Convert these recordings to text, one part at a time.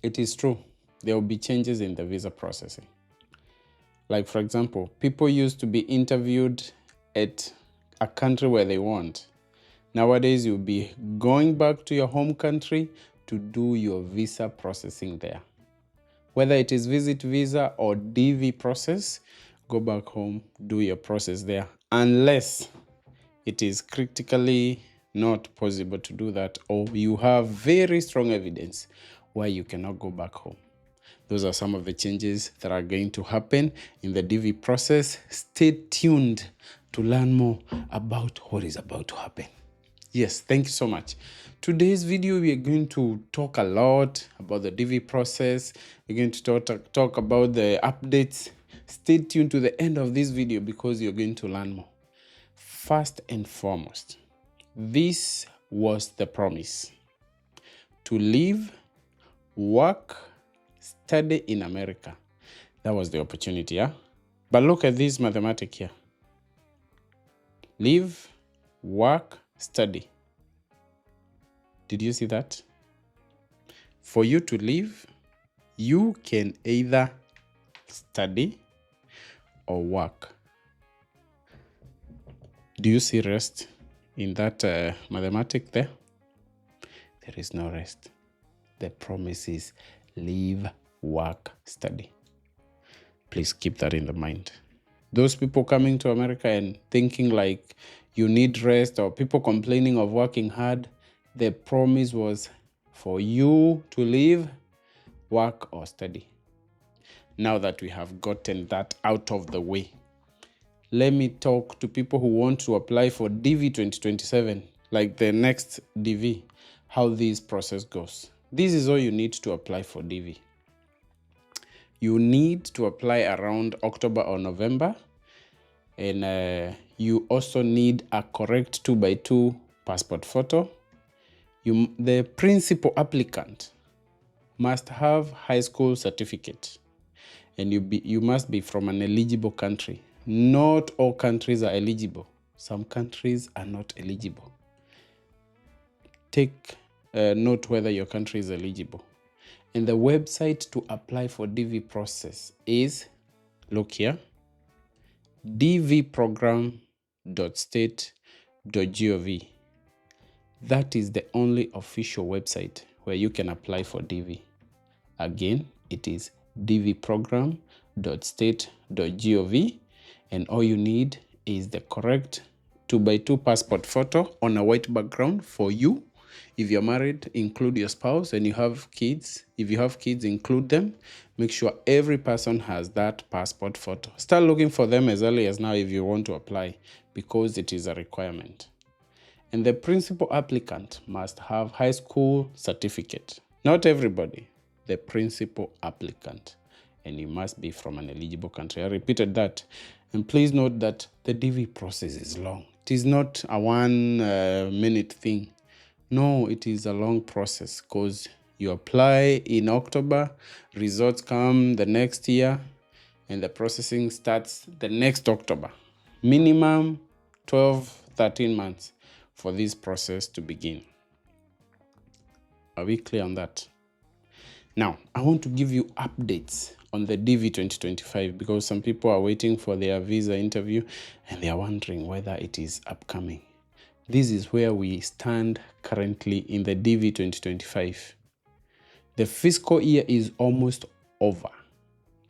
It is true. There will be changes in the visa processing. Like, for example, people used to be interviewed at a country where they want. Nowadays, you'll be going back to your home country to do your visa processing there. Whether it is visit visa or DV process, go back home, do your process there. Unless it is critically not possible to do that, or you have very strong evidence why you cannot go back home. Those are some of the changes that are going to happen in the DV process. Stay tuned to learn more about what is about to happen. Yes, thank you so much. Today's video, we are going to talk a lot about the DV process. We're going to talk about the updates. Stay tuned to the end of this video because you're going to learn more. First and foremost, this was the promise: to live, work, study in America. That was the opportunity, yeah? But look at this mathematic here. Live, work, study. Did you see that? For you to live, you can either study or work. Do you see rest in that mathematic there? There is no rest. The promise is live, work, study. Please keep that in the mind. Those people coming to America and thinking like you need rest, or people complaining of working hard, the promise was for you to live, work, or study. Now that we have gotten that out of the way, let me talk to people who want to apply for DV 2027, like the next DV, how this process goes. This is all you need to apply for DV. You need to apply around October or November, and you also need a correct 2x2 passport photo. The principal applicant must have high school certificate, and you must be from an eligible country. Not all countries are eligible. Some countries are not eligible. Take note whether your country is eligible. And the website to apply for DV process is, look here, dvprogram.state.gov. That is the only official website where you can apply for DV. Again, it is dvprogram.state.gov, and all you need is the correct 2x2 passport photo on a white background for you. If you're married, include your spouse, and you have kids. If you have kids, include them. Make sure every person has that passport photo. Start looking for them as early as now if you want to apply, because it is a requirement. And the principal applicant must have high school certificate. Not everybody, the principal applicant. And you must be from an eligible country. I repeated that. And please note that the DV process is long. It is not a 1 minute thing. No, it is a long process, because you apply in October, results come the next year, and the processing starts the next October. Minimum 12-13 months for this process to begin. Are we clear on that? Now, I want to give you updates on the DV 2025, because some people are waiting for their visa interview and they are wondering whether it is upcoming. This is where we stand currently in the DV 2025. The fiscal year is almost over.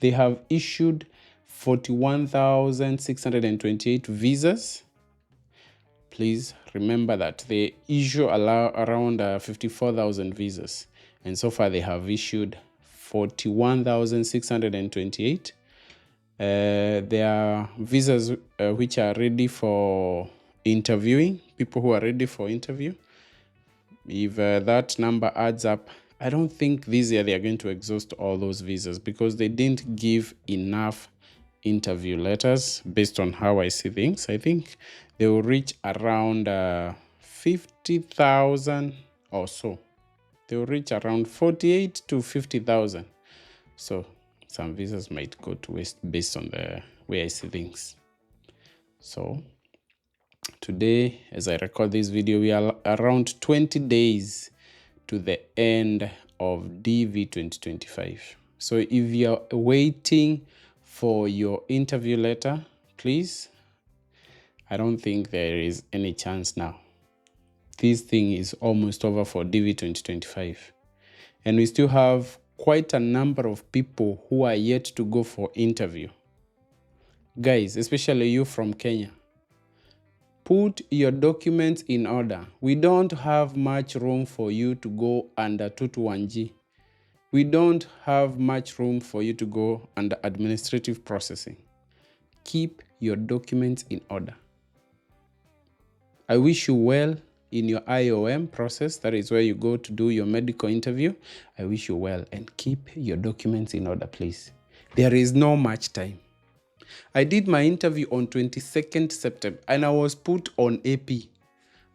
They have issued 41,628 visas. Please remember that they issue around 54,000 visas. And so far they have issued 41,628. There are visas which are ready for interviewing, people who are ready for interview. If that number adds up, I don't think this year they are going to exhaust all those visas, because they didn't give enough interview letters based on how I see things. I think they will reach around 50,000 or so. They will reach around 48 to 50,000. So some visas might go to waste based on the way I see things. So today, as I record this video, we are around 20 days to the end of DV 2025. So if you're waiting for your interview letter, please, I don't think there is any chance now. This thing is almost over for DV 2025. And we still have quite a number of people who are yet to go for interview. Guys, especially you from Kenya, put your documents in order. We don't have much room for you to go under 221G. We don't have much room for you to go under administrative processing. Keep your documents in order. I wish you well in your IOM process. That is where you go to do your medical interview. I wish you well, and keep your documents in order, please. There is no much time. I did my interview on 22nd September and I was put on AP.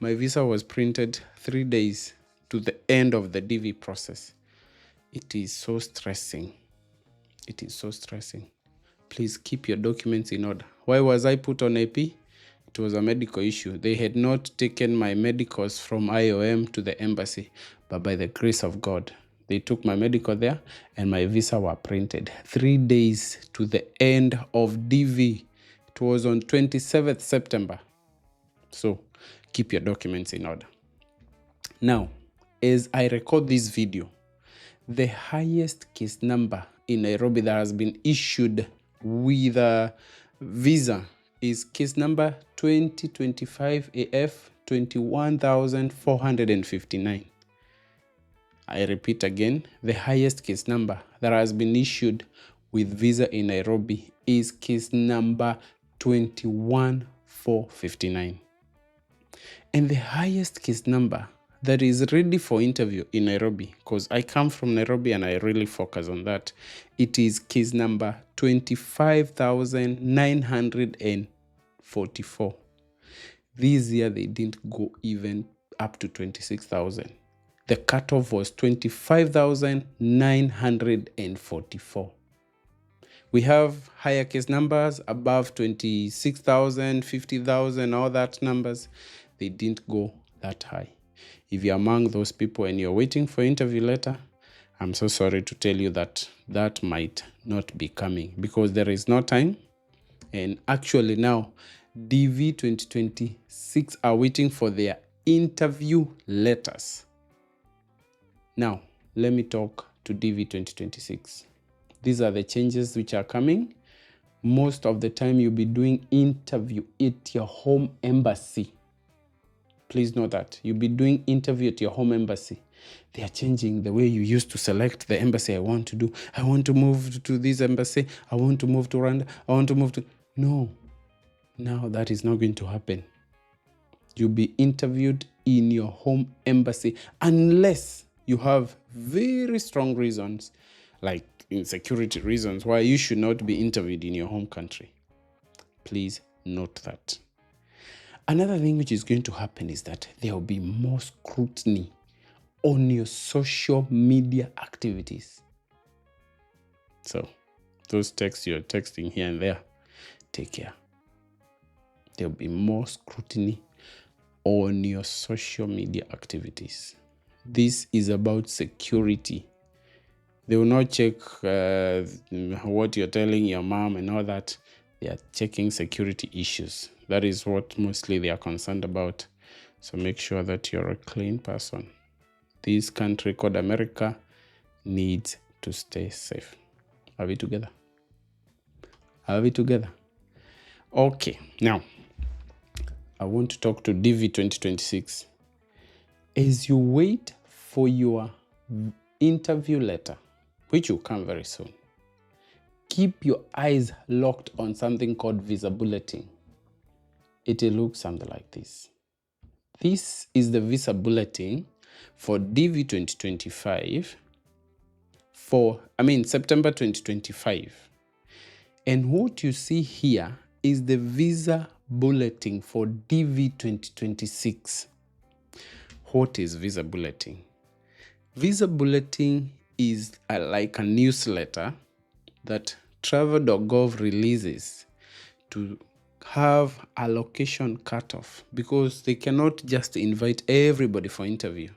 My visa was printed 3 days to the end of the DV process. It is so stressing. It is so stressing. Please keep your documents in order. Why was I put on AP? It was a medical issue. They had not taken my medicals from IOM to the embassy, but by the grace of God, they took my medical there and my visa were printed 3 days to the end of DV. It was on 27th September. So keep your documents in order. Now, as I record this video, the highest case number in Nairobi that has been issued with a visa is case number 2025 AF 21,459. I repeat again, the highest case number that has been issued with visa in Nairobi is case number 21,459. And the highest case number that is ready for interview in Nairobi, because I come from Nairobi and I really focus on that, it is case number 25,944. This year they didn't go even up to 26,000. The cutoff was 25,944. We have higher case numbers above 26,000, 50,000, all that numbers. They didn't go that high. If you're among those people and you're waiting for interview letter, I'm so sorry to tell you that that might not be coming because there is no time. And actually now, DV 2026 are waiting for their interview letters. Now, let me talk to DV 2026. These are the changes which are coming. Most of the time, you'll be doing interview at your home embassy. Please know that. You'll be doing interview at your home embassy. They are changing the way you used to select the embassy I want to do. I want to move to this embassy. I want to move to Rwanda. I want to move to... No. Now that is not going to happen. You'll be interviewed in your home embassy unless you have very strong reasons, like insecurity reasons, why you should not be interviewed in your home country. Please note that. Another thing which is going to happen is that there will be more scrutiny on your social media activities. So, those texts you're texting here and there, take care. There will be more scrutiny on your social media activities. This is about security. They will not check what you're telling your mom and all that. They are checking security issues. That is what mostly they are concerned about. So make sure that you're a clean person. This country called America needs to stay safe. Are we together? Are we together? Okay, now I want to talk to DV 2026. As you wait for your interview letter, which will come very soon, keep your eyes locked on something called visa bulletin. It will look something like this. This is the visa bulletin for DV 2025 September 2025. And what you see here is the visa bulletin for DV 2026. What is visa bulletin? Visa bulletin is like a newsletter that travel.gov releases to have a location cutoff because they cannot just invite everybody for interview.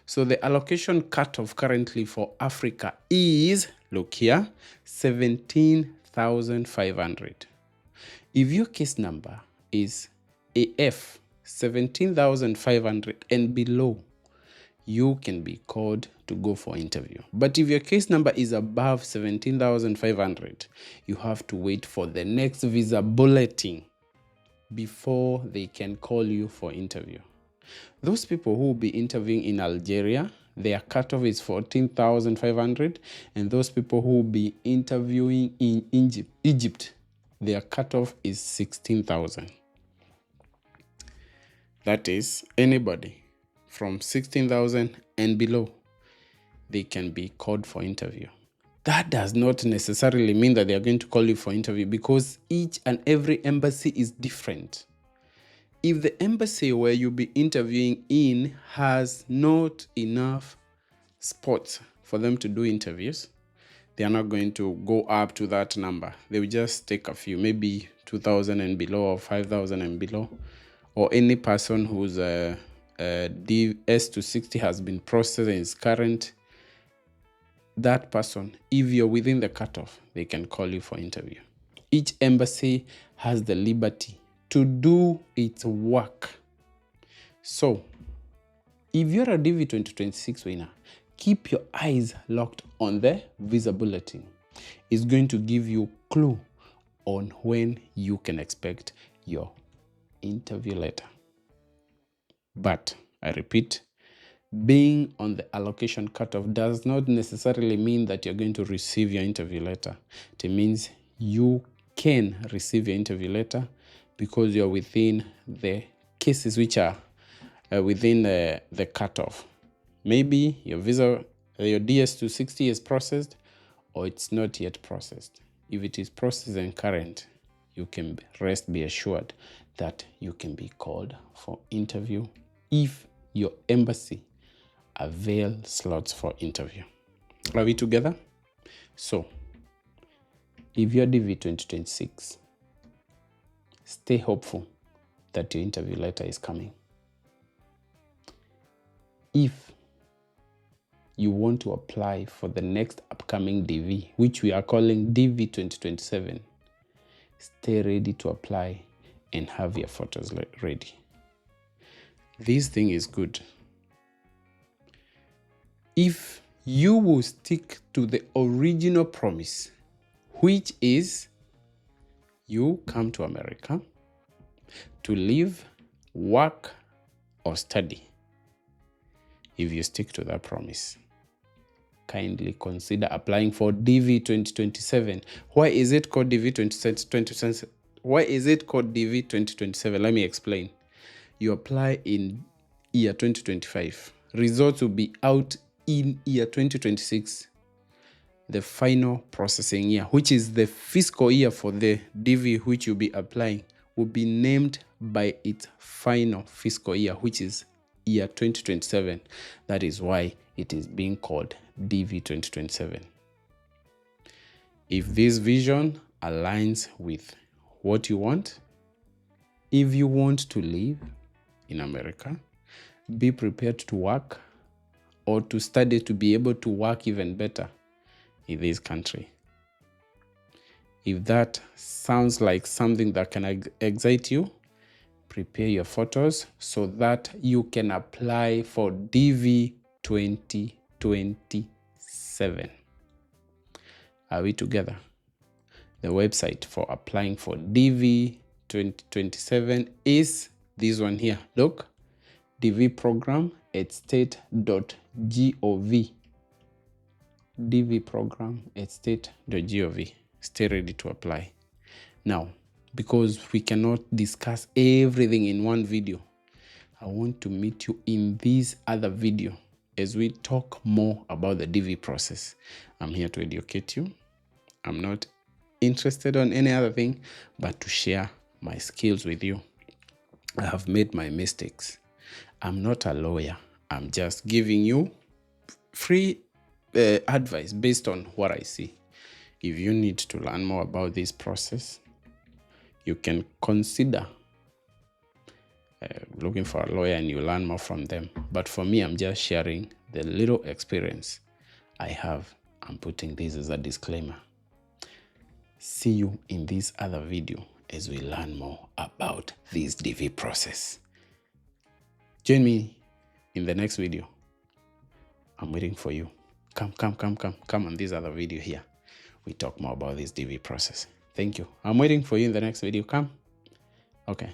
So the allocation cutoff currently for Africa is, look here, 17,500. If your case number is AF 17,500 and below, you can be called to go for interview. But if your case number is above 17,500, you have to wait for the next visa bulletin before they can call you for interview. Those people who will be interviewing in Algeria, their cutoff is 14,500, and those people who will be interviewing in Egypt, their cutoff is 16,000. That is, anybody from 16,000 and below, they can be called for interview. That does not necessarily mean that they are going to call you for interview, because each and every embassy is different. If the embassy where you'll be interviewing in has not enough spots for them to do interviews, they are not going to go up to that number. They will just take a few, maybe 2,000 and below or 5,000 and below, or any person whose DS260 has been processed and is current. That person, if you're within the cutoff, they can call you for interview. Each embassy has the liberty to do its work. So, if you're a DV 2026 winner, keep your eyes locked on the visa bulletin. It's going to give you clue on when you can expect your interview letter. But, I repeat, being on the allocation cutoff does not necessarily mean that you're going to receive your interview letter. It means you can receive your interview letter because you're within the cases which are within the cutoff. Maybe your visa, your DS260 is processed, or it's not yet processed. If it is processed and current, you can be assured that you can be called for interview if your embassy avail slots for interview. Are we together? So, if you're DV 2026, stay hopeful that your interview letter is coming. If you want to apply for the next upcoming DV, which we are calling DV 2027, stay ready to apply and have your photos ready. This thing is good. If you will stick to the original promise, which is you come to America to live, work, or study. If you stick to that promise, kindly consider applying for DV 2027. Why is it called DV 2027? Why is it called DV 2027? Let me explain. You apply in year 2025. Results will be out in year 2026. The final processing year, which is the fiscal year for the DV which you'll be applying, will be named by its final fiscal year, which is year 2027. That is why it is being called DV 2027. If this vision aligns with what you want, if you want to live in America, be prepared to work or to study to be able to work even better in this country. If that sounds like something that can excite you, prepare your photos so that you can apply for DV 2027. Are we together? The website for applying for DV 2027 is this one here. Look, dvprogram@state.gov. dvprogram@state.gov. Stay ready to apply. Now, because we cannot discuss everything in one video, I want to meet you in this other video as we talk more about the DV process. I'm here to educate you. I'm not interested on any other thing but to share my skills with you. I have made my mistakes. I'm not a lawyer. I'm just giving you free advice based on what I see. If you need to learn more about this process, you can consider looking for a lawyer and you learn more from them. But for me, I'm just sharing the little experience I have, I'm putting this as a disclaimer. See you in this other video as we learn more about this DV process. Join me in the next video. I'm waiting for you. Come on this other video here. We talk more about this DV process. Thank you. I'm waiting for you in the next video. Come. Okay.